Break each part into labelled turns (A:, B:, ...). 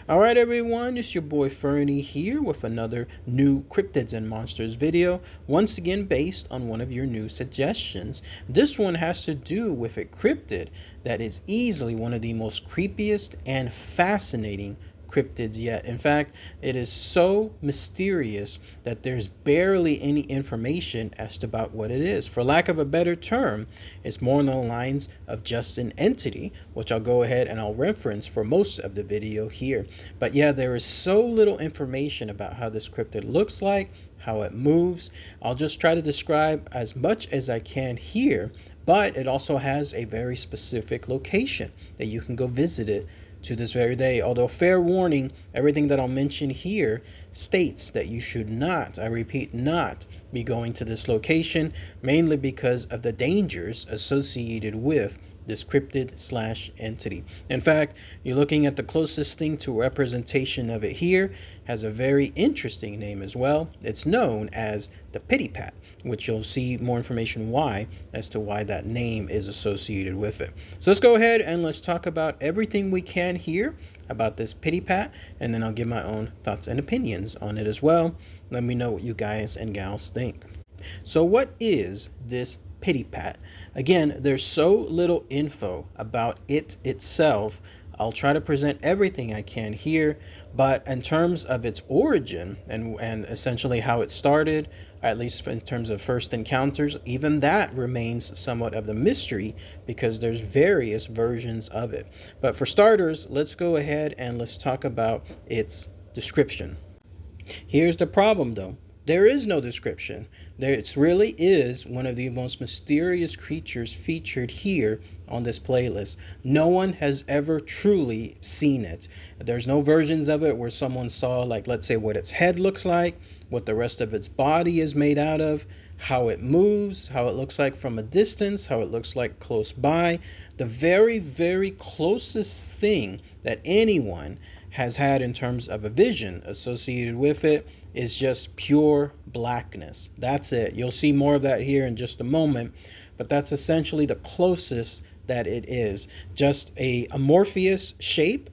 A: All right, everyone, it's your boy Fernie here with another new Cryptids and Monsters video, once again based on one of your new suggestions. This one has to do with a cryptid that is easily one of the most creepiest and fascinating cryptids yet. In fact, it is so mysterious that there's barely any information as to about what it is. For lack of a better term, it's more on the lines of just an entity, which I'll go ahead and I'll reference for most of the video here. But yeah, there is so little information about how this cryptid looks like, how it moves. I'll just try to describe as much as I can here, but it also has a very specific location that you can go visit it to this very day. Although fair warning, everything that I'll mention here states that you should not, I repeat, not be going to this location, mainly because of the dangers associated with this cryptid slash entity. In fact, you're looking at the closest thing to representation of it here. Has a very interesting name as well. It's known as the Pitty Pat, which you'll see more information why as to why that name is associated with it. So let's go ahead and let's talk about everything we can here about this Pitty Pat, and then I'll give my own thoughts and opinions on it as well. Let me know what you guys and gals think. So what is this Pitty Pat? Again, there's so little info about it itself. I'll try to present everything I can here, but in terms of its origin and essentially how it started, at least in terms of first encounters, even that remains somewhat of the mystery because there's various versions of it. But for starters, let's go ahead and let's talk about its description. Here's the problem though. There is no description. It really is one of the most mysterious creatures featured here on this playlist. No one has ever truly seen it. There's no versions of it where someone saw, like, let's say what its head looks like, what the rest of its body is made out of, how it moves, how it looks like from a distance, how it looks like close by. The very, very closest thing that anyone has had in terms of a vision associated with it is just pure blackness. That's it. You'll see more of that here in just a moment, but that's essentially the closest that it is. Just a amorphous shape,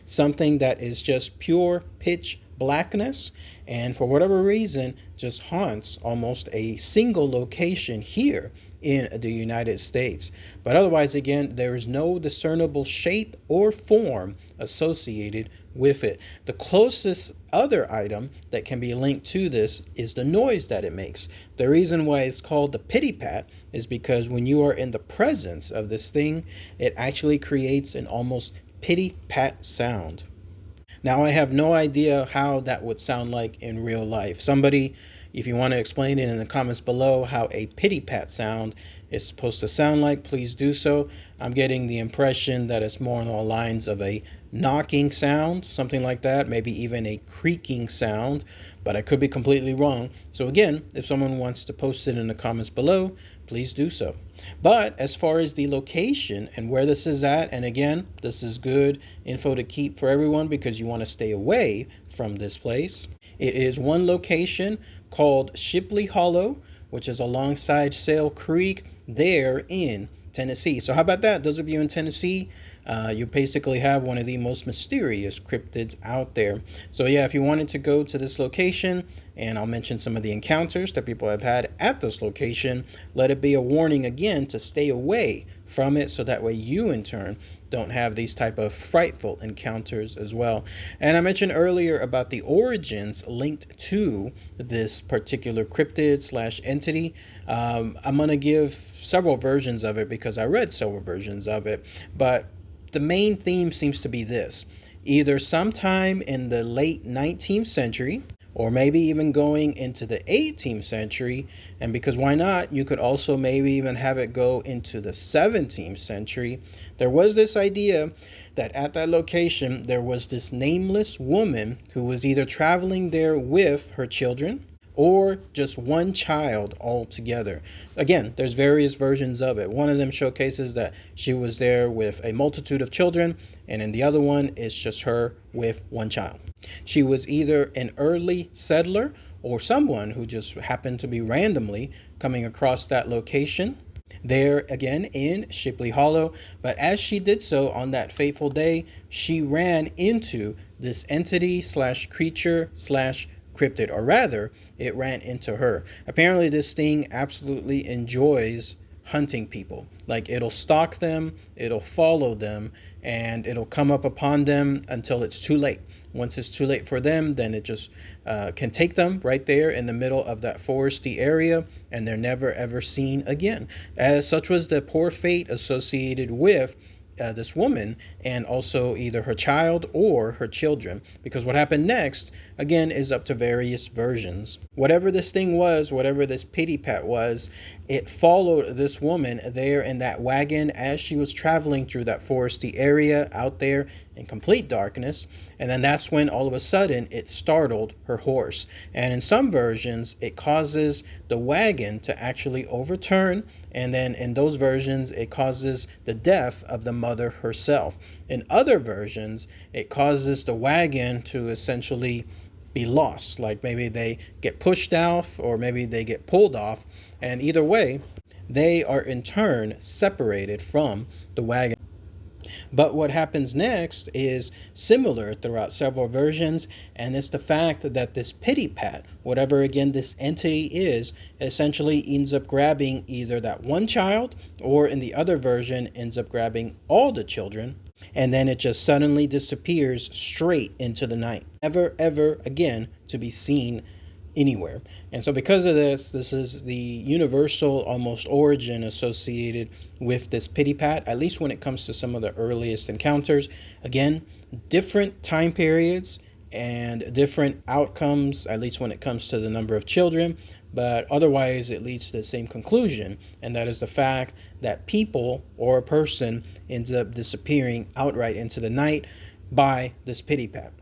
A: something that is just pure pitch blackness, and for whatever reason just haunts almost a single location here in the United States. But otherwise, again, there is no discernible shape or form associated with it. The closest other item that can be linked to this is the noise that it makes. The reason why it's called the Pitty Pat is because when you are in the presence of this thing, it actually creates an almost pitty pat sound. Now, I have no idea how that would sound like in real life. Somebody, if you want to explain it in the comments below how a pitty pat sound is supposed to sound like, please do so. I'm getting the impression that it's more on the lines of a knocking sound, something like that, maybe even a creaking sound, but I could be completely wrong. So again, if someone wants to post it in the comments below, please do so. But as far as the location and where this is at, and again, this is good info to keep for everyone because you want to stay away from this place. It is one location called Shipley Hollow, which is alongside Sail Creek there in Tennessee. So how about that? Those of you in Tennessee, you basically have one of the most mysterious cryptids out there. So yeah, if you wanted to go to this location, and I'll mention some of the encounters that people have had at this location, let it be a warning again to stay away from it so that way you in turn don't have these type of frightful encounters as well. And I mentioned earlier about the origins linked to this particular cryptid slash entity. I'm going to give several versions of it because I read several versions of it, but the main theme seems to be this: either sometime in the late 19th century, or maybe even going into the 18th century, and because why not, you could also maybe even have it go into the 17th century. There was this idea that at that location there was this nameless woman who was either traveling there with her children or just one child altogether. Again, there's various versions of it. One of them showcases that she was there with a multitude of children, and in the other one is just her with one child. She was either an early settler or someone who just happened to be randomly coming across that location. there again in Shipley Hollow. But as she did so on that fateful day, she ran into this entity slash creature slash cryptid, or rather, it ran into her. Apparently, this thing absolutely enjoys hunting people. Like, it'll stalk them, it'll follow them, and it'll come up upon them until it's too late. Once it's too late for them, then it just can take them right there in the middle of that foresty area, and they're never ever seen again. As such was the poor fate associated with this woman, and also either her child or her children, because what happened next again is up to various versions. Whatever this thing was, whatever this Pitty Pat was, it followed this woman there in that wagon as she was traveling through that foresty area out there in complete darkness. And then that's when all of a sudden it startled her horse. And in some versions, it causes the wagon to actually overturn. And then in those versions, it causes the death of the mother herself. In other versions, it causes the wagon to essentially be lost. Like maybe they get pushed off, or maybe they get pulled off. And either way, they are in turn separated from the wagon. But what happens next is similar throughout several versions, and it's the fact that this Pitty Pat, whatever again this entity is, essentially ends up grabbing either that one child, or in the other version ends up grabbing all the children, and then it just suddenly disappears straight into the night, never ever again to be seen anywhere. And so because of this is the universal almost origin associated with this Pitty Pat, at least when it comes to some of the earliest encounters. Again, different time periods and different outcomes, at least when it comes to the number of children, but otherwise it leads to the same conclusion, and that is the fact that people or a person ends up disappearing outright into the night by this Pitty Pat.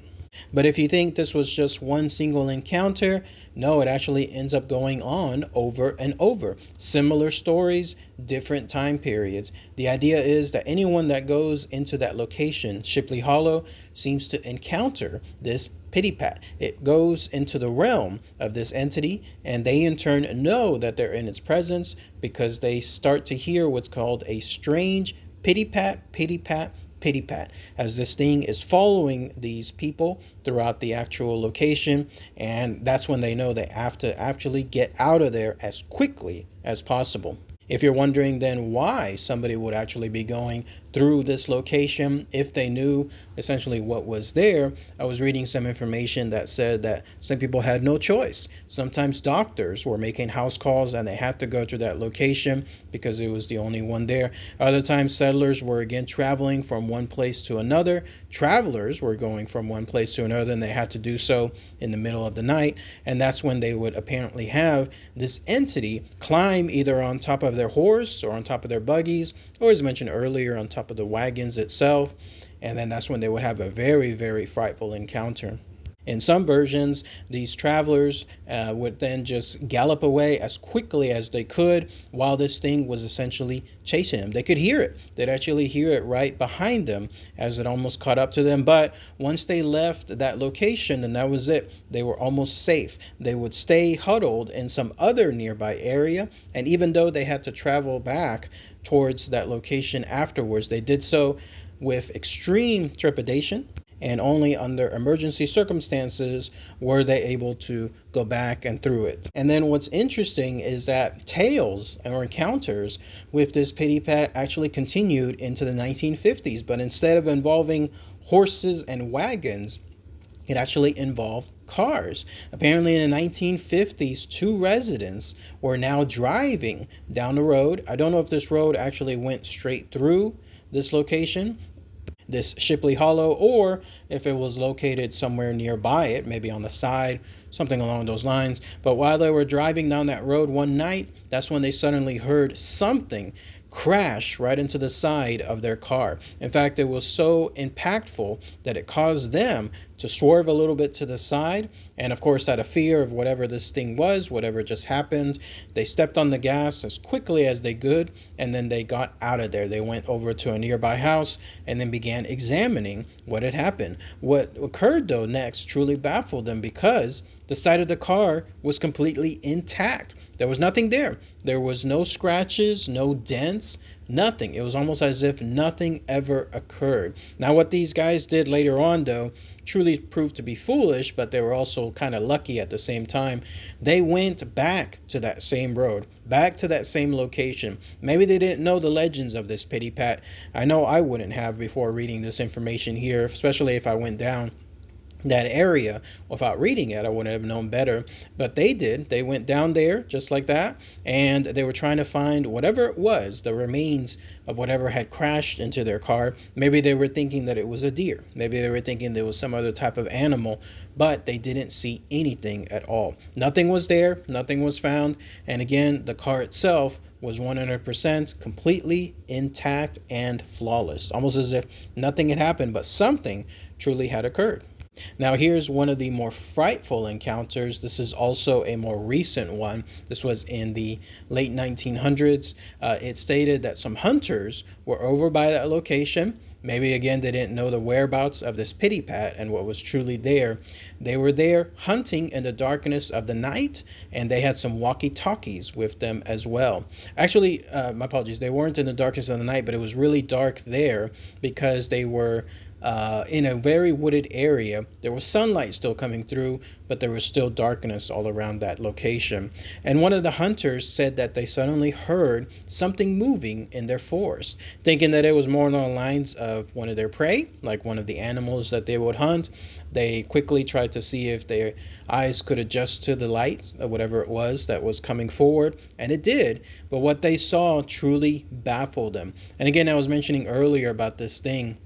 A: But if you think this was just one single encounter, no, it actually ends up going on over and over. Similar stories, different time periods. The idea is that anyone that goes into that location, Shipley Hollow, seems to encounter this Pitty Pat. It goes into the realm of this entity, and they in turn know that they're in its presence because they start to hear what's called a strange Pitty Pat, Pitty Pat, Pitty Pat, as this thing is following these people throughout the actual location, and that's when they know they have to actually get out of there as quickly as possible. If you're wondering then why somebody would actually be going through this location if they knew essentially what was there, I was reading some information that said that some people had no choice. Sometimes doctors were making house calls and they had to go to that location because it was the only one there. Other times settlers were again traveling from one place to another. Travelers were going from one place to another, and they had to do so in the middle of the night. And that's when they would apparently have this entity climb either on top of their horse or on top of their buggies, or as mentioned earlier, on top of the wagons itself. And then that's when they would have a very, very frightful encounter. In some versions, these travelers would then just gallop away as quickly as they could while this thing was essentially chasing them. They could hear it. They'd actually hear it right behind them as it almost caught up to them. But once they left that location, then that was it. They were almost safe. They would stay huddled in some other nearby area. And even though they had to travel back towards that location afterwards, they did so with extreme trepidation. And only under emergency circumstances were they able to go back and through it. And then what's interesting is that tales or encounters with this Pitty Pat actually continued into the 1950s. But instead of involving horses and wagons, it actually involved cars. Apparently in the 1950s, 2 residents were now driving down the road. I don't know if this road actually went straight through this location, this Shipley Hollow, or if it was located somewhere nearby it, maybe on the side, something along those lines. But while they were driving down that road one night, that's when they suddenly heard something crash right into the side of their car. In fact, it was so impactful that it caused them to swerve a little bit to the side. And of course, out of fear of whatever this thing was, whatever just happened, they stepped on the gas as quickly as they could, and then they got out of there. They went over to a nearby house and then began examining what had happened. What occurred though next truly baffled them, because the side of the car was completely intact. There was nothing there. There was no scratches, no dents, nothing. It was almost as if nothing ever occurred. Now, what these guys did later on, though, truly proved to be foolish, but they were also kind of lucky at the same time. They went back to that same road, back to that same location. Maybe they didn't know the legends of this Pitty Pat. I know I wouldn't have before reading this information here, especially if I went down that area without reading it. I wouldn't have known better, but they did. They went down there just like that, and they were trying to find whatever it was, the remains of whatever had crashed into their car. Maybe they were thinking that it was a deer, maybe they were thinking there was some other type of animal, but they didn't see anything at all. Nothing was there, nothing was found, and again, the car itself was 100% completely intact and flawless, almost as if nothing had happened, but something truly had occurred. Now, here's one of the more frightful encounters. This is also a more recent one. This was in the late 1900s. It stated that some hunters were over by that location. Maybe again, they didn't know the whereabouts of this Pitty Pat and what was truly there. They were there hunting in the darkness of the night, and they had some walkie-talkies with them as well. Actually, my apologies, they weren't in the darkness of the night, but it was really dark there because they were in a very wooded area. There was sunlight still coming through, but there was still darkness all around that location. And one of the hunters said that they suddenly heard something moving in their forest, thinking that it was more along the lines of one of their prey, like one of the animals that they would hunt. They quickly tried to see if their eyes could adjust to the light or whatever it was that was coming forward, and it did. But what they saw truly baffled them. And again, I was mentioning earlier about this thing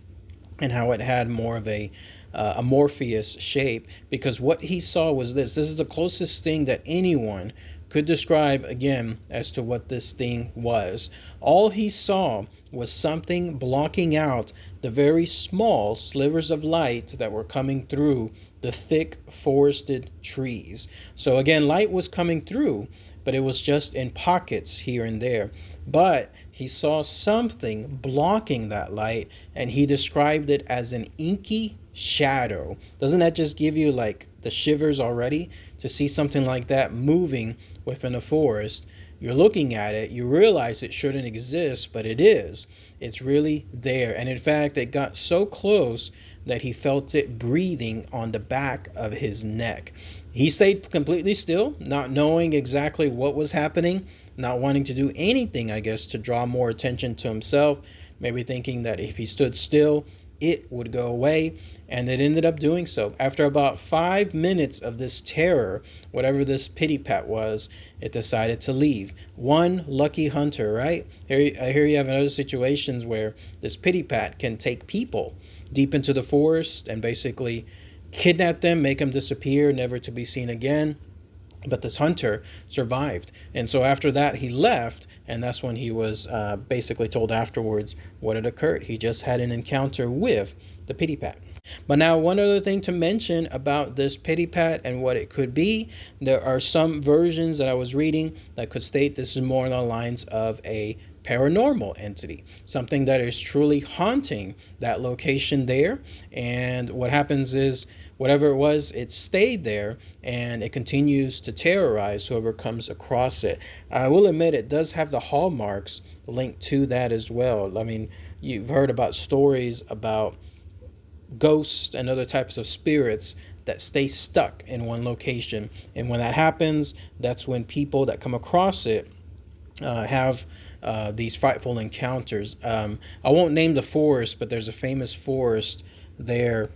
A: and how it had more of a amorphous shape, because what he saw was this is the closest thing that anyone could describe again as to what this thing was. All he saw was something blocking out the very small slivers of light that were coming through the thick forested trees. So again, light was coming through, but it was just in pockets here and there. But he saw something blocking that light, and he described it as an inky shadow. Doesn't that just give you like the shivers already to see something like that moving within a forest? You're looking at it, you realize it shouldn't exist, but it is. It's really there. And in fact, it got so close that he felt it breathing on the back of his neck. He stayed completely still, not knowing exactly what was happening, not wanting to do anything, I guess, to draw more attention to himself, maybe thinking that if he stood still, it would go away, and it ended up doing so. After about 5 minutes of this terror, whatever this Pitty Pat was, it decided to leave. One lucky hunter, right? Here you have other situations where this Pitty Pat can take people deep into the forest and basically kidnap them, make them disappear, never to be seen again. But this hunter survived. And so after that, he left. And that's when he was basically told afterwards what had occurred. He just had an encounter with the Pitty Pat. But now, one other thing to mention about this Pitty Pat and what it could be, there are some versions that I was reading that could state this is more on the lines of a paranormal entity, something that is truly haunting that location there. And what happens is, whatever it was, it stayed there, and it continues to terrorize whoever comes across it. I will admit it does have the hallmarks linked to that as well. I mean, you've heard about stories about ghosts and other types of spirits that stay stuck in one location. And when that happens, that's when people that come across it have these frightful encounters. I won't name the forest, but there's a famous forest there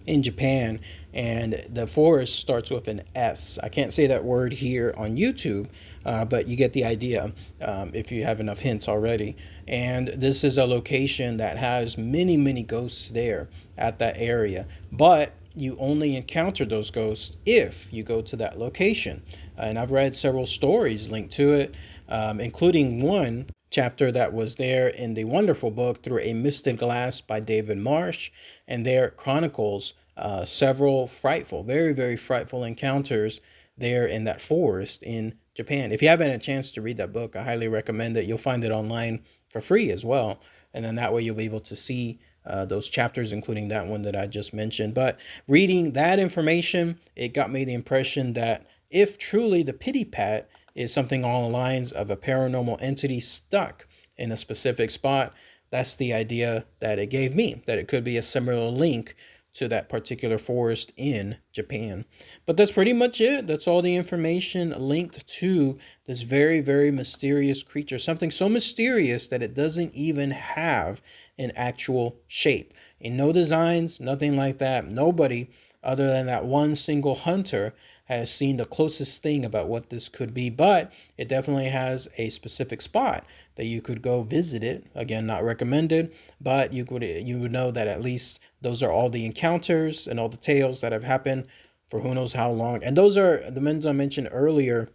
A: in Japan, and the forest starts with an S. I can't say that word here on YouTube, but you get the idea if you have enough hints already. And this is a location that has many, many ghosts there at that area, but you only encounter those ghosts if you go to that location. And I've read several stories linked to it, including one chapter that was there in the wonderful book Through a Misted Glass by David Marsh, and there chronicles several frightful, very, very frightful encounters there in that forest in Japan. If you haven't had a chance to read that book, I highly recommend it. You'll find it online for free as well, and then that way you'll be able to see those chapters, including that one that I just mentioned. But reading that information, it got me the impression that if truly the Pitty Pat is something along the lines of a paranormal entity stuck in a specific spot, that's the idea that it gave me, that it could be a similar link to that particular forest in Japan. But that's pretty much it. That's all the information linked to this very, very mysterious creature. Something so mysterious that it doesn't even have an actual shape. And no designs, nothing like that. Nobody other than that one single hunter has seen the closest thing about what this could be, but it definitely has a specific spot that you could go visit it. Again, not recommended, but you would know that at least those are all the encounters and all the tales that have happened for who knows how long. And those are the ones I mentioned earlier,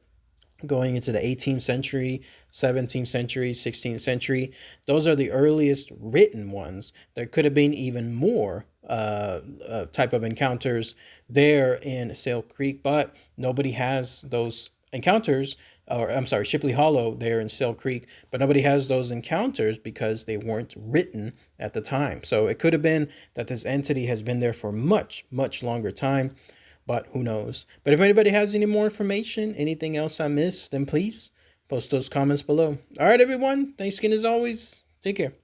A: going into the 18th century, 17th century, 16th century. Those are the earliest written ones. There could have been even more type of encounters there in Sail Creek, but nobody has those encounters, or I'm sorry, Shipley Hollow there in Sail Creek, but nobody has those encounters because they weren't written at the time. So it could have been that this entity has been there for much, much longer time, but who knows? But if anybody has any more information, anything else I missed, then please post those comments below. All right, everyone. Thanks again as always. Take care.